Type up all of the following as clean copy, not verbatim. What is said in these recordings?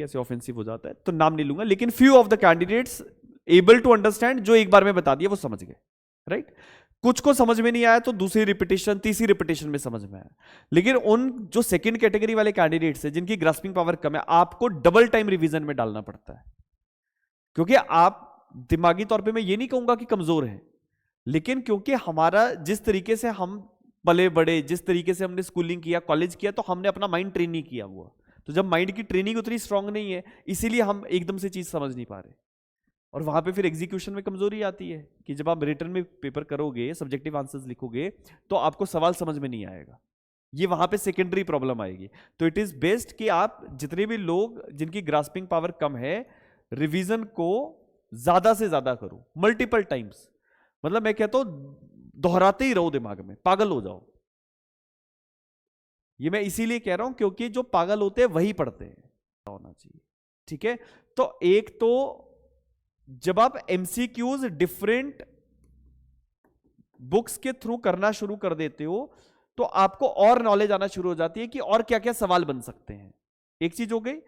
कैसे ऑफेंसिव हो जाता है तो नाम नहीं लूंगा, लेकिन few of the candidates able to understand, जो एक बार में बता दिया वो समझ गए, राइट। कुछ को समझ में नहीं आया तो दूसरी रिपीटेशन तीसरी रिपीटेशन में समझ में आया। लेकिन उन जो सेकंड कैटेगरी वाले कैंडिडेट्स हैं जिनकी ग्रास्पिंग पावर कम है, आपको डबल टाइम रिवीजन में डालना पड़ता है, क्योंकि आप दिमागी तौर पे मैं ये नहीं कहूंगा कि कमजोर है, लेकिन क्योंकि हमारा जिस तरीके से हम पले बड़े, जिस तरीके से हमने स्कूलिंग किया, कॉलेज किया, तो हमने अपना माइंड ट्रेन नहीं किया हुआ। तो जब माइंड की ट्रेनिंग उतनी स्ट्रांग नहीं है, इसीलिए हम एकदम से चीज समझ नहीं पा रहे, और वहां पे फिर एग्जीक्यूशन में कमजोरी आती है कि जब आप रिटर्न में पेपर करोगे, सब्जेक्टिव आंसर्स लिखोगे, तो आपको सवाल समझ में नहीं आएगा, ये वहां पे सेकेंडरी प्रॉब्लम आएगी। तो इट इज बेस्ट कि आप जितने भी लोग जिनकी ग्रास्पिंग पावर कम है, रिवीजन को ज्यादा से ज्यादा करो, मल्टीपल टाइम्स, मतलब मैं कहता हूं दोहराते ही रहो, दिमाग में पागल हो जाओ। ये मैं इसीलिए कह रहा हूं क्योंकि जो पागल होते हैं वही पढ़ते हैं, होना चाहिए, ठीक है। तो एक तो जब आप एमसीक्यूज डिफरेंट बुक्स के थ्रू करना शुरू कर देते हो, तो आपको और नॉलेज आना शुरू हो जाती है कि और क्या क्या सवाल बन सकते हैं, एक चीज हो गई।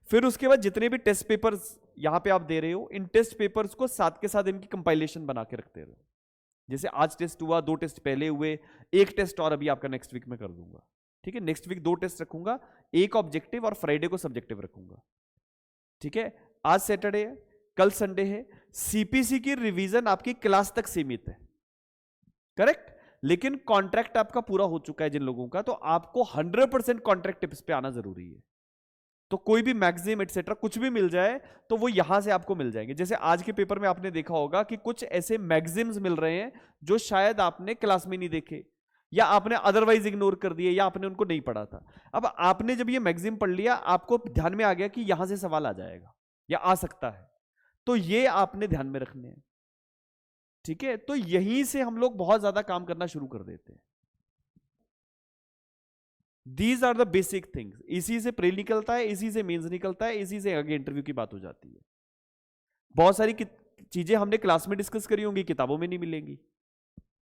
फिर उसके बाद जितने भी टेस्ट पेपर्स यहां पे आप दे रहे हो, इन टेस्ट पेपर्स को साथ के साथ इनकी कंपाइलेशन बना के रखते रहो। जैसे आज टेस्ट हुआ, 2 टेस्ट पहले हुए, एक टेस्ट और अभी आपका नेक्स्ट वीक में कर दूंगा, ठीक है। नेक्स्ट वीक 2 टेस्ट रखूंगा, एक ऑब्जेक्टिव और फ्राइडे को सब्जेक्टिव रखूंगा, ठीक है। आज सैटरडे है, कल संडे है। सीपीसी की रिवीजन आपकी क्लास तक सीमित है, करेक्ट, लेकिन कॉन्ट्रैक्ट आपका पूरा हो चुका है जिन लोगों का, तो आपको 100% कॉन्ट्रैक्ट टिप्स पे आना जरूरी है। तो कोई भी मैगजीन एटसेट्रा कुछ भी मिल जाए तो वो यहां से आपको मिल जाएंगे। जैसे आज के पेपर में आपने देखा होगा कि कुछ ऐसे मैगजीन्स मिल रहे हैं जो शायद आपने क्लास में नहीं देखे, या आपने अदरवाइज इग्नोर कर दिए, या आपने उनको नहीं पढ़ा था। अब आपने जब ये मैगजीन पढ़ लिया, आपको ध्यान में आ गया कि यहां से सवाल आ जाएगा या आ सकता है, तो ये आपने ध्यान में रखने हैं, ठीक है। तो यहीं से हम लोग बहुत ज्यादा काम करना शुरू कर देते हैं। These are the basic things. इसी से प्री निकलता है, इसी से मेंस निकलता है, इसी से आगे इंटरव्यू की बात हो जाती है। बहुत सारी चीजें हमने क्लास में डिस्कस करी होंगी, किताबों में नहीं मिलेंगी।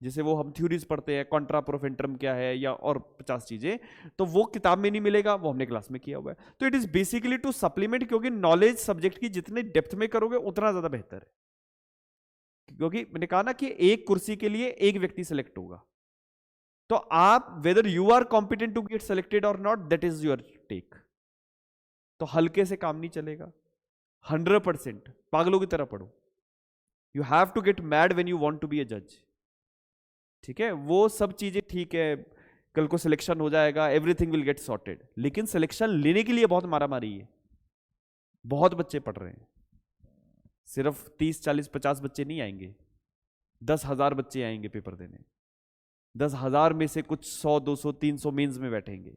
जैसे वो हम थ्योरीज पढ़ते हैं, कॉन्ट्रा प्रोफेंट्रम क्या है, या और 50 चीजें, तो वो किताब में नहीं मिलेगा, वो हमने क्लास में किया हुआ है। तो it is basically to supplement, क्योंकि नॉलेज सब्जेक्ट की जितने डेप्थ में करोगे उतना ज्यादा बेहतर है। क्योंकि मैंने कहा ना कि एक कुर्सी के लिए एक व्यक्ति सेलेक्ट होगा, तो आप whether you are competent to get selected और not, that is your take. तो हल्के से काम नहीं चलेगा, 100% पागलों की तरह पढ़ो। You have to get mad when you want to be a जज, ठीक है। वो सब चीजें ठीक है, कल को सिलेक्शन हो जाएगा, एवरीथिंग विल गेट सॉर्टेड, लेकिन सिलेक्शन लेने के लिए बहुत मारामारी है। बहुत बच्चे पढ़ रहे हैं, सिर्फ 30 40 50 बच्चे नहीं आएंगे, 10,000 बच्चे आएंगे पेपर देने। 10,000 में से कुछ 100 200 300 मेंस में बैठेंगे,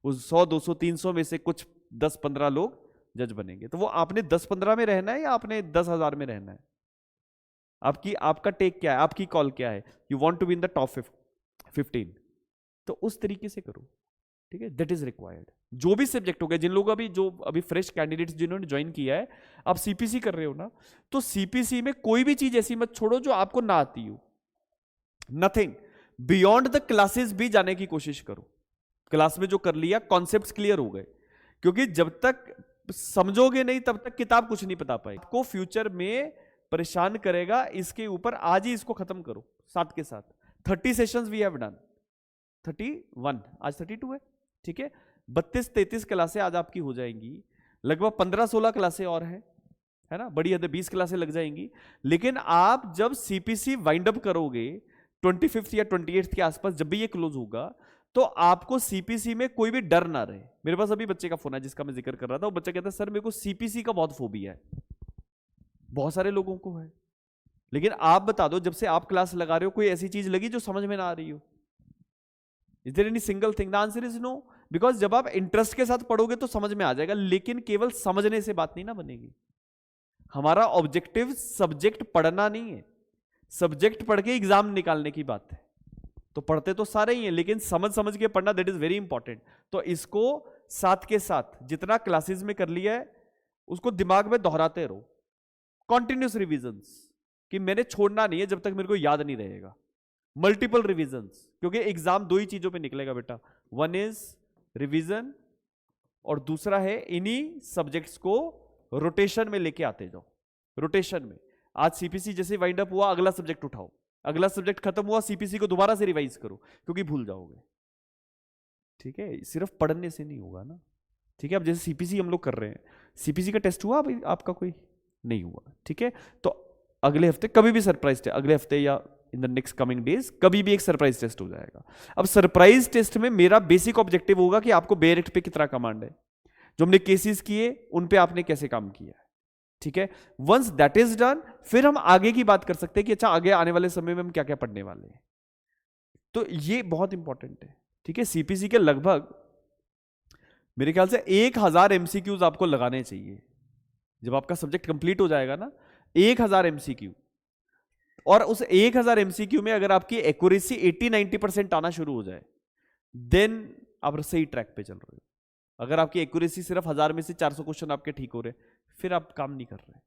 उस 100 200 300 में से कुछ 10-15 लोग जज बनेंगे। तो वो आपने 10-15 में रहना है या आपने 10,000 में रहना है? आपका टेक क्या है, आपकी कॉल क्या है? You want to be in the top 15, तो उस तरीके से करो, ठीक है। That is required. जो भी सब्जेक्ट हो गया, जिन लोगों जो अभी फ्रेश कैंडिडेट्स जिन्होंने ज्वाइन किया है, आप सीपीसी कर रहे हो ना, तो सीपीसी में कोई भी चीज ऐसी मत छोड़ो जो आपको ना आती हो। नथिंग बियॉन्ड द क्लासेस भी जाने की कोशिश करो। क्लास में जो कर लिया, कॉन्सेप्ट्स क्लियर हो गए, क्योंकि जब तक समझोगे नहीं तब तक किताब कुछ नहीं बता पाएगी। आपको फ्यूचर में परेशान करेगा, इसके ऊपर आज ही इसको खत्म करो साथ के साथ। 30 सेशंस वी हैव डन, 31, आज 32 है, ठीक है। 32-33 क्लासें आज आपकी हो जाएंगी, लगभग 15-16 क्लासें और हैं, है ना, बड़ी हद 20 क्लासें लग जाएंगी। लेकिन आप जब सीपीसी वाइंड अप करोगे 25 या 28 के आसपास, जब भी ये क्लोज होगा, तो आपको सीपीसी में कोई भी डर ना रहे। मेरे पास अभी बच्चे का फोन है जिसका मैं जिक्र कर रहा था, वो बच्चा कहता है सर मेरे को सीपीसी का बहुत फोबिया है। बहुत सारे लोगों को है, लेकिन आप बता दो, जब से आप क्लास लगा रहे हो कोई ऐसी चीज लगी जो समझ में ना आ रही हो? Is there any single thing? The answer is no, because जब आप इंटरेस्ट के साथ पढ़ोगे तो समझ में आ जाएगा, लेकिन केवल समझने से बात नहीं ना बनेगी। हमारा ऑब्जेक्टिव सब्जेक्ट पढ़ना नहीं है, सब्जेक्ट पढ़ के एग्जाम निकालने की बात है। तो पढ़ते तो सारे ही हैं, लेकिन समझ समझ के पढ़ना, दैट इज वेरी इंपॉर्टेंट। तो इसको साथ के साथ जितना क्लासेस में कर लिया है उसको दिमाग में दोहराते रहो, कॉन्टिन्यूस रिविजन्स, कि मैंने छोड़ना नहीं है जब तक मेरे को याद नहीं रहेगा। मल्टीपल रिविजन्स, क्योंकि एग्जाम 2 ही चीजों पे निकलेगा बेटा, 1 इज रिविजन और दूसरा है इन्हीं सब्जेक्ट्स को रोटेशन में लेके आते जाओ। रोटेशन में आज सीपीसी जैसे वाइंड अप हुआ, अगला सब्जेक्ट उठाओ, अगला सब्जेक्ट खत्म हुआ, सीपीसी को दोबारा से रिवाइज करो, क्योंकि भूल जाओगे। ठीक है, सिर्फ पढ़ने से नहीं होगा ना। ठीक है, अब जैसे सीपीसी हम लोग कर रहे हैं, सीपीसी का टेस्ट हुआ अभी आपका कोई? नहीं हुआ। ठीक है, तो अगले हफ्ते कभी भी सरप्राइज टेस्ट, अगले हफ्ते या in the next coming days कभी भी एक सरप्राइज टेस्ट हो जाएगा। अब सरप्राइज टेस्ट में मेरा बेसिक ऑब्जेक्टिव होगा कि आपको बेरेक्ट पे कितना कमांड है, जो हमने केसेस किए उन पे आपने कैसे काम किया है। ठीक है, वंस दैट इज डन, फिर हम आगे की बात कर सकते हैं कि अच्छा आगे आने वाले समय में हम क्या क्या पढ़ने वाले हैं। तो ये बहुत इंपॉर्टेंट है। ठीक है, सीपीसी के लगभग मेरे ख्याल से 1000 एमसीक्यूज आपको लगाने चाहिए जब आपका सब्जेक्ट कंप्लीट हो जाएगा ना। 1000 एमसीक्यू, और उस 1000 एमसीक्यू में अगर आपकी एक्यूरेसी 80-90% आना शुरू हो जाए, देन आप सही ट्रैक पे चल रहे हो। अगर आपकी एक्यूरेसी सिर्फ 1000 में से 400 क्वेश्चन आपके ठीक हो रहे, फिर आप काम नहीं कर रहे।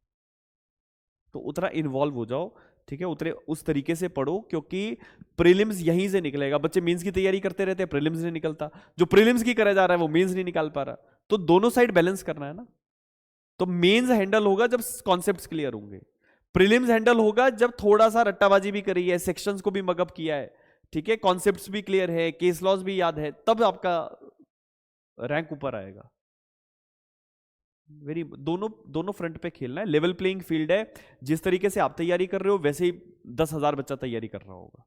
तो उतना इन्वॉल्व हो जाओ। ठीक है, उतरे उस तरीके से पढ़ो, क्योंकि प्रीलिम्स यहीं से निकलेगा। बच्चे मेंस की तैयारी करते रहते हैं, प्रीलिम्स नहीं निकलता। जो प्रीलिम्स की करा जा रहा है वो मेंस नहीं निकाल पा रहा। तो दोनों साइड बैलेंस करना है ना। तो मेंस हैंडल होगा जब कॉन्सेप्ट्स क्लियर होंगे, प्रीलिम्स हैंडल होगा जब थोड़ा सा रट्टाबाजी भी करी है, सेक्शंस को भी मगअप किया है, ठीक है, कॉन्सेप्ट्स भी क्लियर है, केस लॉज भी याद है, तब आपका रैंक ऊपर आएगा। दोनों फ्रंट पे खेलना है। लेवल प्लेइंग फील्ड है। जिस तरीके से आप तैयारी कर रहे हो वैसे ही 10,000 बच्चा तैयारी कर रहा होगा।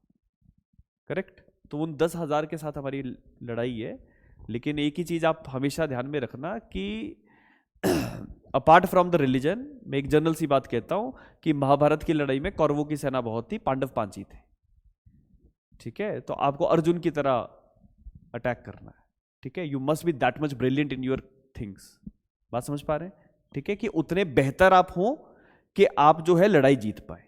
करेक्ट? तो उन 10,000 के साथ हमारी लड़ाई है। लेकिन एक ही चीज आप हमेशा ध्यान में रखना कि अपार्ट फ्रॉम द रिलीजन, मैं एक जनरल सी बात कहता हूं कि महाभारत की लड़ाई में कौरवों की सेना बहुत थी, पांडव 5 ही थे। ठीक है, तो आपको अर्जुन की तरह अटैक करना है। ठीक है, you must be that much brilliant in your things. बात समझ पा रहे हैं? ठीक है, कि उतने बेहतर आप हो कि आप जो है लड़ाई जीत पाए।